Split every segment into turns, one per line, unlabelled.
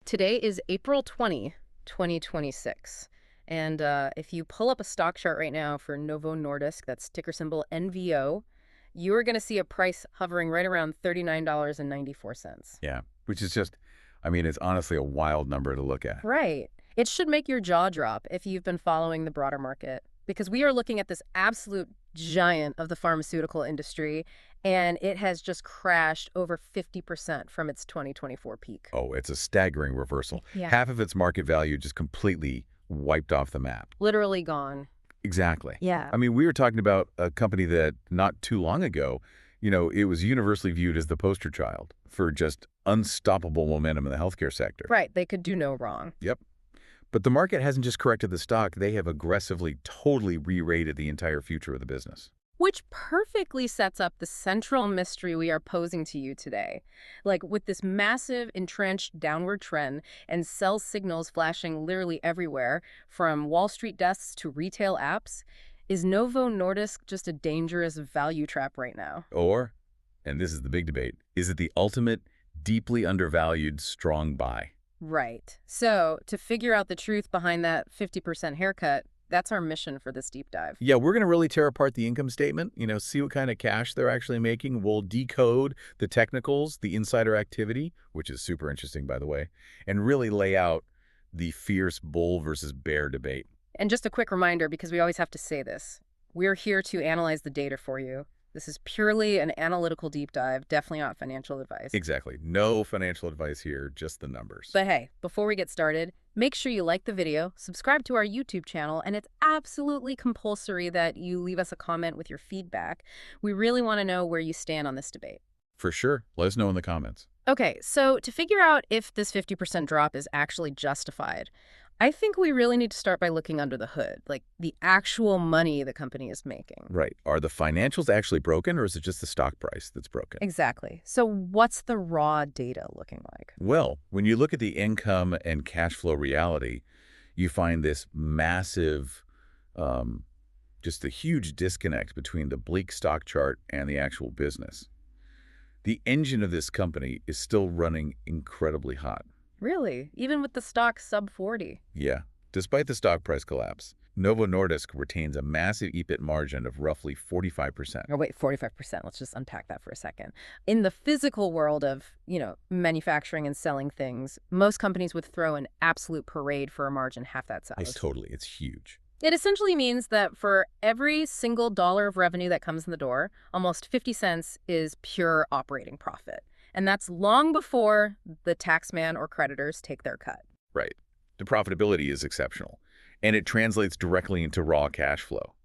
Today is April 20, 2026. And if you pull up a stock chart right now for Novo Nordisk, that's ticker symbol NVO, you're going to see a price hovering right around $39.94.
Yeah, which is just, I mean, it's honestly a wild number to look at.
Right. It should make your jaw drop if you've been following the broader market, because we are looking at this absolute giant of the pharmaceutical industry, and it has just crashed over 50% from its 2024 peak.
Oh, it's a staggering reversal.
Yeah.
Half of its market value just completely wiped off the map.
Literally gone.
Exactly.
Yeah.
I mean, we were talking about a company that not too long ago, it was universally viewed as the poster child for just unstoppable momentum in the healthcare sector.
Right. They could do no wrong.
Yep. But the market hasn't just corrected the stock. They have aggressively, totally re-rated the entire future of the business.
Which perfectly sets up the central mystery we are posing to you today. Like, with this massive entrenched downward trend and sell signals flashing literally everywhere, from Wall Street desks to retail apps, is Novo Nordisk just a dangerous value trap right now?
Or, and this is the big debate, is it the ultimate, deeply undervalued, strong buy?
Right. So, to figure out the truth behind that 50% haircut, that's our mission for this deep dive.
Yeah, we're going to really tear apart the income statement, see what kind of cash they're actually making. We'll decode the technicals, the insider activity, which is super interesting, by the way, and really lay out the fierce bull versus bear debate.
And just a quick reminder, because we always have to say this, we're here to analyze the data for you. This is purely an analytical deep dive, definitely not financial advice.
Exactly. No financial advice here, just the numbers.
But hey, before we get started, make sure you like the video, subscribe to our YouTube channel, and it's absolutely compulsory that you leave us a comment with your feedback. We really want to know where you stand on this debate.
For sure. Let us know in the comments.
Okay, so to figure out if this 50% drop is actually justified, I think we really need to start by looking under the hood, like the actual money the company is making.
Right. Are the financials actually broken, or is it just the stock price that's broken?
Exactly. So what's the raw data looking like?
Well, when you look at the income and cash flow reality, you find this massive, just a huge disconnect between the bleak stock chart and the actual business. The engine of this company is still running incredibly hot.
Really? Even with the stock sub 40?
Yeah. Despite the stock price collapse, Novo Nordisk retains a massive EBIT margin of roughly 45%.
Oh, wait, 45%. Let's just unpack that for a second. In the physical world of, manufacturing and selling things, most companies would throw an absolute parade for a margin half that size.
Totally. It's huge.
It essentially means that for every single dollar of revenue that comes in the door, almost 50 cents is pure operating profit. And that's long before the taxman or creditors take their cut.
Right. The profitability is exceptional. And it translates directly into raw cash flow.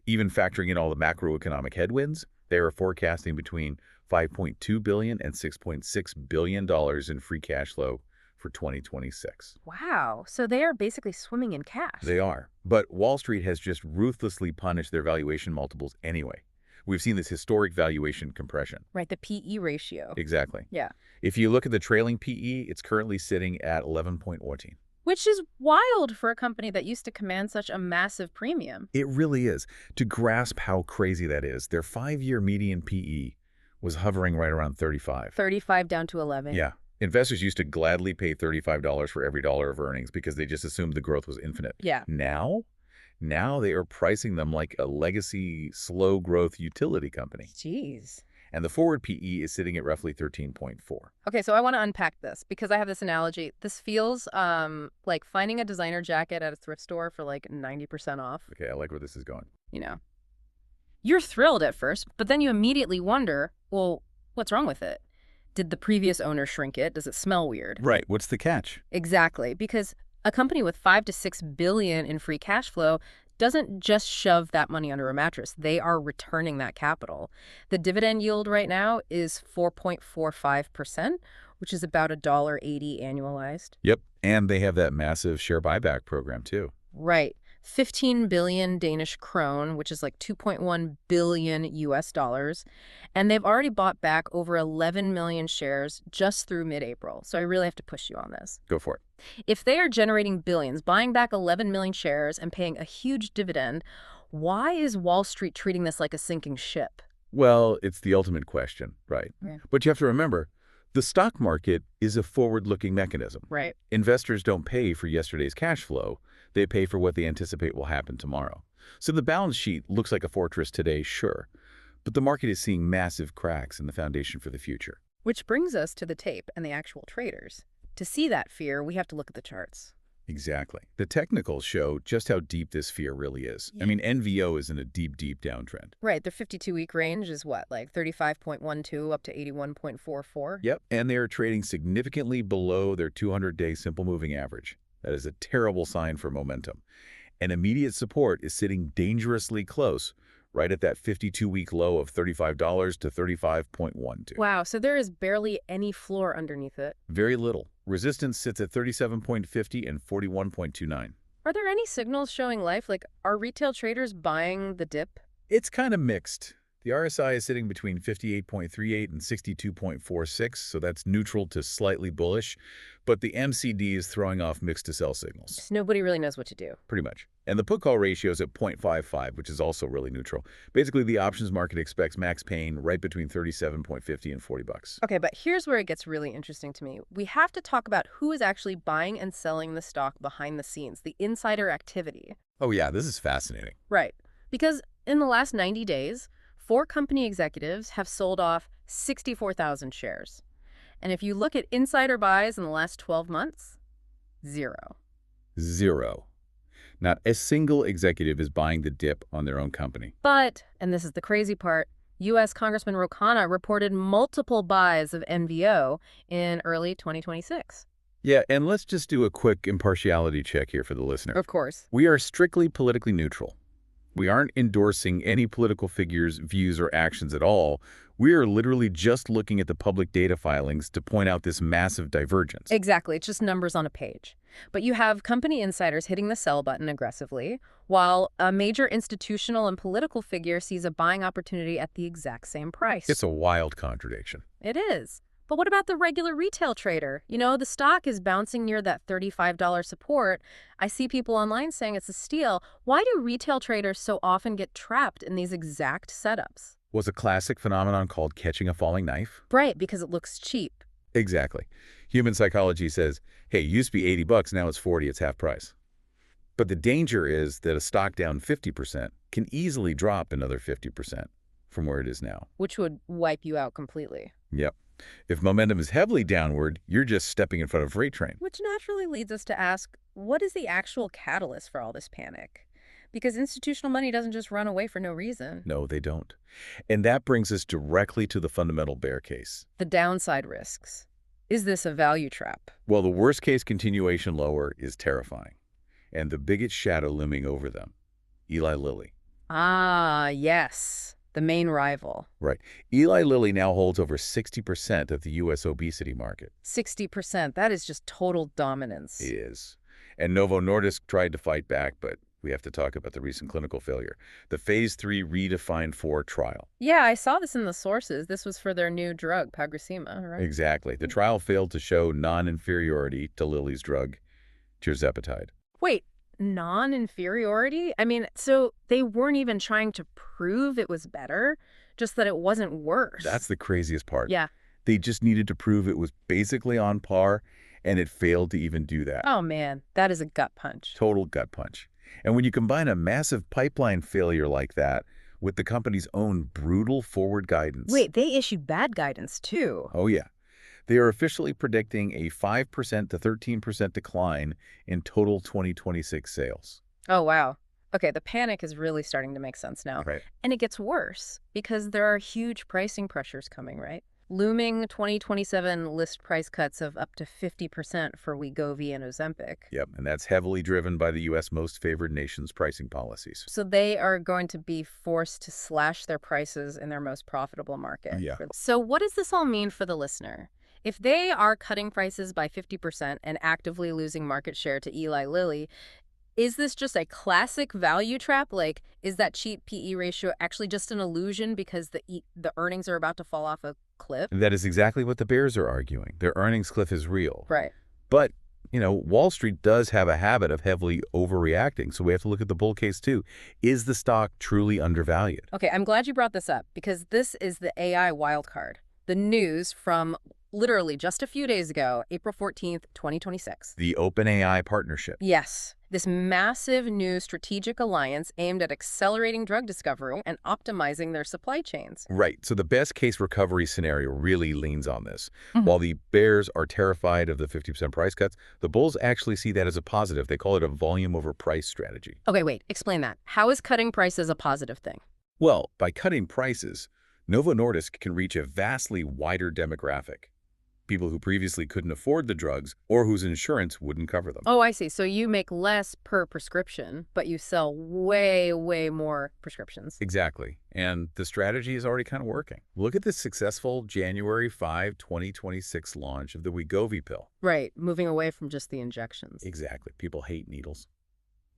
Even factoring in all the macroeconomic headwinds, they are forecasting between $5.2 billion and $6.6 billion in free cash flow for 2026.
Wow. So they are basically swimming in cash.
They are. But Wall Street has just ruthlessly punished their valuation multiples anyway. We've seen this historic valuation compression.
Right, the PE ratio.
Exactly.
Yeah.
If you look at the trailing PE, it's currently sitting at 11.14.
Which is wild for a company that used to command such a massive premium.
It really is. To grasp how crazy that is, their 5-year median PE was hovering right around 35.
35 down to 11.
Yeah. Investors used to gladly pay $35 for every dollar of earnings because they just assumed the growth was infinite.
Yeah.
Now they are pricing them like a legacy, slow-growth utility company.
Jeez.
And the forward PE is sitting at roughly 13.4.
Okay, so I want to unpack this because I have this analogy. This feels like finding a designer jacket at a thrift store for like 90% off.
Okay, I like where this is going.
You're thrilled at first, but then you immediately wonder, well, what's wrong with it? Did the previous owner shrink it? Does it smell weird?
Right. What's the catch?
Exactly, because a company with $5 to $6 billion in free cash flow doesn't just shove that money under a mattress. They are returning that capital. The dividend yield right now is 4.45%, which is about $1.80 annualized.
Yep. And they have that massive share buyback program, too.
Right. 15 billion Danish krone, which is like 2.1 billion US dollars. And they've already bought back over 11 million shares just through mid-April. So I really have to push you on this.
Go for it.
If they are generating billions, buying back 11 million shares and paying a huge dividend, why is Wall Street treating this like a sinking ship?
Well, it's the ultimate question, right?
Yeah.
But you have to remember, The stock market is a forward-looking mechanism.
Right.
Investors don't pay for yesterday's cash flow. They pay for what they anticipate will happen tomorrow. So the balance sheet looks like a fortress today, sure, but the market is seeing massive cracks in the foundation for the future.
Which brings us to the tape and the actual traders. To see that fear, we have to look at the charts.
Exactly. The technicals show just how deep this fear really is.
Yeah.
I mean, NVO is in a deep, deep downtrend.
Right, their 52-week range is what, like 35.12 up to 81.44?
Yep, and they are trading significantly below their 200-day simple moving average. That is a terrible sign for momentum. And immediate support is sitting dangerously close, right at that 52-week low of $35 to 35.12.
Wow, so there is barely any floor underneath it.
Very little. Resistance sits at 37.50 and 41.29.
Are there any signals showing life? Like, are retail traders buying the dip?
It's kind of mixed. The RSI is sitting between 58.38 and 62.46, so that's neutral to slightly bullish. But the MCD is throwing off mixed to sell signals.
Just nobody really knows what to do.
Pretty much. And the put-call ratio is at 0.55, which is also really neutral. Basically, the options market expects max pain right between 37.50 and $40.
Okay, but here's where it gets really interesting to me. We have to talk about who is actually buying and selling the stock behind the scenes, the insider activity.
Oh yeah, this is fascinating.
Right. Because in the last 90 days, 4 company executives have sold off 64,000 shares. And if you look at insider buys in the last 12 months, zero.
Zero. Not a single executive is buying the dip on their own company.
But, and this is the crazy part, U.S. Congressman Ro Khanna reported multiple buys of NVO in early 2026.
Yeah, and let's just do a quick impartiality check here for the listener.
Of course.
We are strictly politically neutral. We aren't endorsing any political figures, views, or actions at all. We are literally just looking at the public data filings to point out this massive divergence.
Exactly. It's just numbers on a page. But you have company insiders hitting the sell button aggressively, while a major institutional and political figure sees a buying opportunity at the exact same price.
It's a wild contradiction.
It is. But what about the regular retail trader? You know, the stock is bouncing near that $35 support. I see people online saying it's a steal. Why do retail traders so often get trapped in these exact setups?
Was a classic phenomenon called catching a falling knife?
Right, because it looks cheap.
Exactly. Human psychology says, hey, it used to be 80 bucks, now it's 40, it's half price. But the danger is that a stock down 50% can easily drop another 50% from where it is now.
Which would wipe you out completely.
Yep. If momentum is heavily downward, you're just stepping in front of a freight train.
Which naturally leads us to ask, what is the actual catalyst for all this panic? Because institutional money doesn't just run away for no reason.
No, they don't. And that brings us directly to the fundamental bear case.
The downside risks. Is this a value trap?
Well, the worst case continuation lower is terrifying. And the biggest shadow looming over them, Eli Lilly.
Ah, yes. The main rival.
Right. Eli Lilly now holds over 60% of the U.S. obesity market.
60%. That is just total dominance.
It is. And Novo Nordisk tried to fight back, but we have to talk about the recent clinical failure. The Phase 3 REDEFINE 4 trial.
Yeah, I saw this in the sources. This was for their new drug, Pagrasema, right?
Exactly. The trial failed to show non-inferiority to Lilly's drug, tirzepatide.
Wait, non-inferiority? I mean, so they weren't even trying to prove it was better, just that it wasn't worse.
That's the craziest part.
Yeah.
They just needed to prove it was basically on par, and it failed to even do that.
Oh, man, that is a gut punch.
Total gut punch. And when you combine a massive pipeline failure like that with the company's own brutal forward guidance...
Wait, they issued bad guidance, too.
Oh, yeah. They are officially predicting a 5% to 13% decline in total 2026 sales.
Oh, wow. Okay, the panic is really starting to make sense now.
Right.
And it gets worse because there are huge pricing pressures coming, right? Looming 2027 list price cuts of up to 50% for Wegovy and Ozempic.
Yep, and that's heavily driven by the U.S. most favored nation's pricing policies.
So they are going to be forced to slash their prices in their most profitable market.
Yeah.
So what does this all mean for the listener? If they are cutting prices by 50% and actively losing market share to Eli Lilly, is this just a classic value trap? Like, is that cheap PE ratio actually just an illusion because the earnings are about to fall off a cliff?
That is exactly what the bears are arguing. Their earnings cliff is real.
Right.
But, you know, Wall Street does have a habit of heavily overreacting, so we have to look at the bull case too. Is the stock truly undervalued?
Okay, I'm glad you brought this up because this is the AI wildcard. The news from Literally just a few days ago, April 14th, 2026.
The OpenAI partnership.
Yes, this massive new strategic alliance aimed at accelerating drug discovery and optimizing their supply chains.
Right. So the best case recovery scenario really leans on this.
Mhm.
While the bears are terrified of the 50% price cuts, the bulls actually see that as a positive. They call it a volume over price strategy.
Okay, wait, explain that. How is cutting prices a positive thing?
Well, by cutting prices, Novo Nordisk can reach a vastly wider demographic. People who previously couldn't afford the drugs or whose insurance wouldn't cover them.
Oh, I see. So you make less per prescription, but you sell way, way more prescriptions.
Exactly. And the strategy is already kind of working. Look at the successful January 5, 2026 launch of the Wegovy pill.
Right, moving away from just the injections.
Exactly. People hate needles.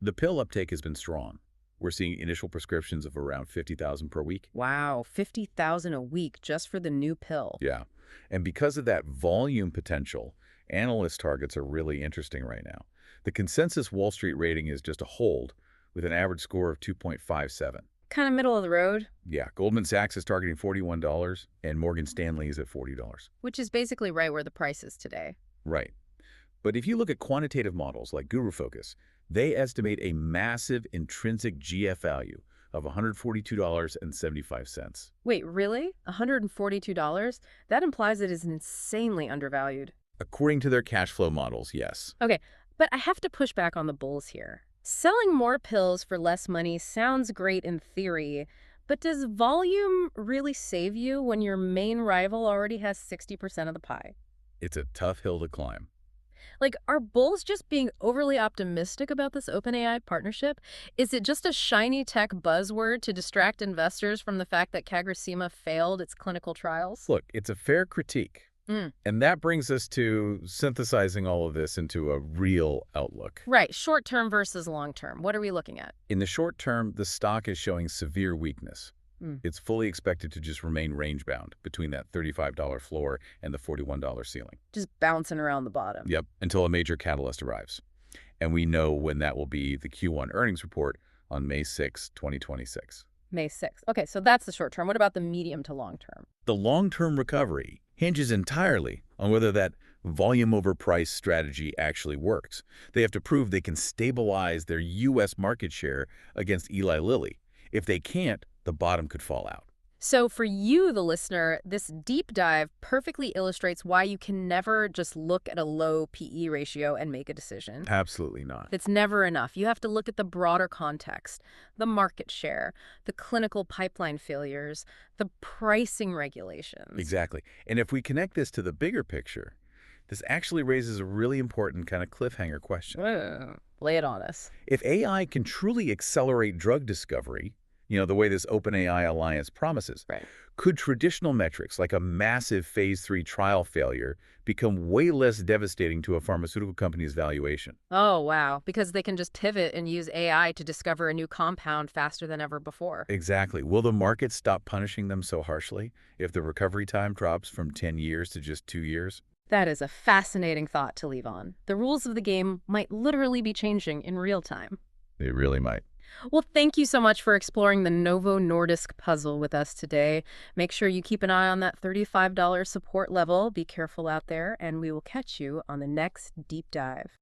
The pill uptake has been strong. We're seeing initial prescriptions of around 50,000 per week.
Wow, 50,000 a week just for the new pill.
Yeah. And because of that volume potential, analyst targets are really interesting right now. The consensus Wall Street rating is just a hold with an average score of 2.57.
Kind of middle of the road,
Yeah, Goldman Sachs is targeting $41 and Morgan Stanley is at $40.
which is basically right where the price is today.
Right. But if you look at quantitative models like GuruFocus, they estimate a massive intrinsic GF value of $142.75.
Wait, really? $142? That implies it is insanely undervalued.
According to their cash flow models, yes.
Okay, but I have to push back on the bulls here. Selling more pills for less money sounds great in theory, but does volume really save you when your main rival already has 60% of the pie?
It's a tough hill to climb.
Like, are bulls just being overly optimistic about this OpenAI partnership? Is it just a shiny tech buzzword to distract investors from the fact that Cagrasima failed its clinical trials?
Look, it's a fair critique.
Mm.
And that brings us to synthesizing all of this into a real outlook.
Right, short term versus long term. What are we looking at?
In the short term, the stock is showing severe weakness.
Mm.
It's fully expected to just remain range-bound between that $35 floor and the $41 ceiling.
Just bouncing around the bottom.
Yep, until a major catalyst arrives. And we know when that will be: the Q1 earnings report on May 6, 2026.
May 6th. Okay, so that's the short term. What about the medium to long term?
The long-term recovery hinges entirely on whether that volume over price strategy actually works. They have to prove they can stabilize their U.S. market share against Eli Lilly. If they can't, the bottom could fall out.
So for you, the listener, this deep dive perfectly illustrates why you can never just look at a low PE ratio and make a decision.
Absolutely not.
It's never enough. You have to look at the broader context, the market share, the clinical pipeline failures, the pricing regulations.
Exactly. And if we connect this to the bigger picture, this actually raises a really important kind of cliffhanger question.
Whoa. Lay it on us.
If AI can truly accelerate drug discovery, the way this OpenAI alliance promises,
Right.
could traditional metrics like a massive phase 3 trial failure become way less devastating to a pharmaceutical company's valuation?
Oh, wow. Because they can just pivot and use AI to discover a new compound faster than ever before.
Exactly. Will the market stop punishing them so harshly if the recovery time drops from 10 years to just 2 years?
That is a fascinating thought to leave on. The rules of the game might literally be changing in real time.
They really might.
Well, thank you so much for exploring the Novo Nordisk puzzle with us today. Make sure you keep an eye on that $35 support level. Be careful out there, and we will catch you on the next deep dive.